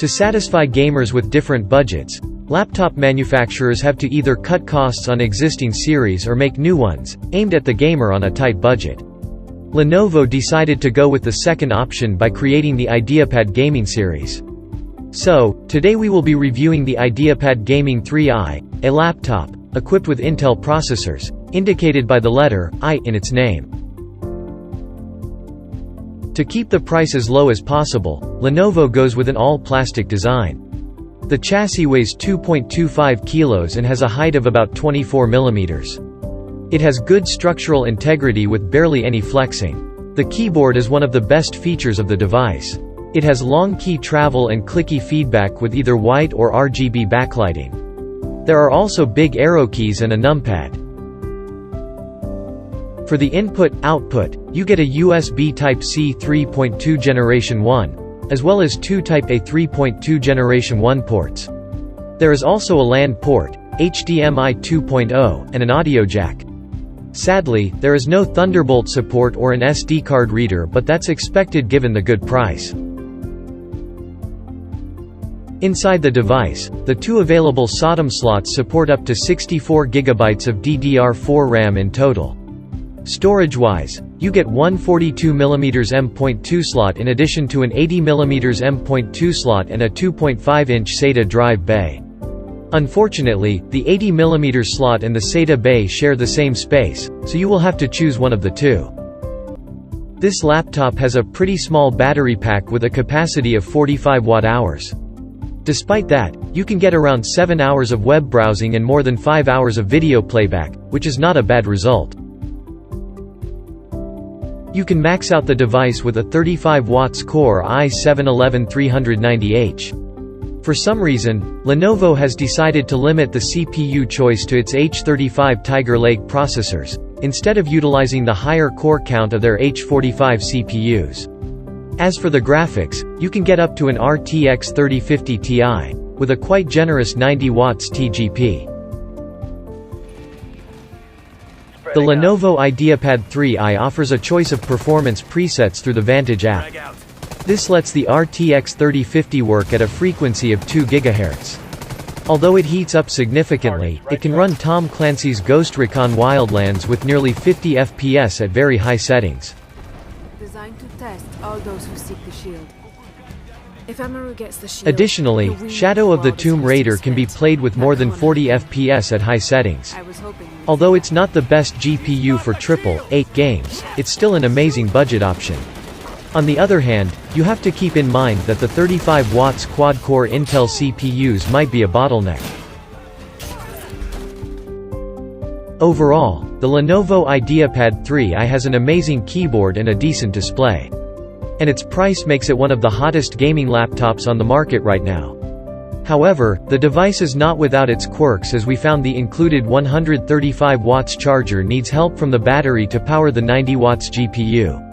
To satisfy gamers with different budgets, laptop manufacturers have to either cut costs on existing series or make new ones, aimed at the gamer on a tight budget. Lenovo decided to go with the second option by creating the IdeaPad gaming series. So, today we will be reviewing the IdeaPad Gaming 3i, a laptop equipped with Intel processors, indicated by the letter I in its name. To keep the price as low as possible, Lenovo goes with an all-plastic design. The chassis weighs 2.25 kilos and has a height of about 24 millimeters. It has good structural integrity with barely any flexing. The keyboard is one of the best features of the device. It has long key travel and clicky feedback with either white or RGB backlighting. There are also big arrow keys and a numpad. For the input-output, you get a USB Type-C 3.2 Generation 1, as well as two Type-A 3.2 Generation 1 ports. There is also a LAN port, HDMI 2.0, and an audio jack. Sadly, there is no Thunderbolt support or an SD card reader, but that's expected given the good price. Inside the device, the two available SODIMM slots support up to 64 GB of DDR4 RAM in total. Storage-wise, you get one 42mm M.2 slot in addition to an 80mm M.2 slot and a 2.5-inch SATA drive bay. Unfortunately, the 80mm slot and the SATA bay share the same space, so you will have to choose one of the two. This laptop has a pretty small battery pack with a capacity of 45 watt-hours. Despite that, you can get around 7 hours of web browsing and more than 5 hours of video playback, which is not a bad result. You can max out the device with a 35 watts Core i7-11390H. For some reason, Lenovo has decided to limit the CPU choice to its H35 Tiger Lake processors, instead of utilizing the higher core count of their H45 CPUs. As for the graphics, you can get up to an RTX 3050 Ti, with a quite generous 90 watts TGP. The Lenovo IdeaPad 3i offers a choice of performance presets through the Vantage app. This lets the RTX 3050 work at a frequency of 2 GHz. Although it heats up significantly, it can run Tom Clancy's Ghost Recon Wildlands with nearly 50 FPS at very high settings. Designed to test all those who seek the shield. If Amaru gets the shield, additionally, Shadow of the Tomb Raider can be played with more than 40 FPS at high settings. Although it's not the best GPU for AAA games, it's still an amazing budget option. On the other hand, you have to keep in mind that the 35 watts quad-core Intel CPUs might be a bottleneck. Overall, the Lenovo IdeaPad 3i has an amazing keyboard and a decent display. And its price makes it one of the hottest gaming laptops on the market right now. However, the device is not without its quirks, as we found the included 135 watts charger needs help from the battery to power the 90 watts GPU.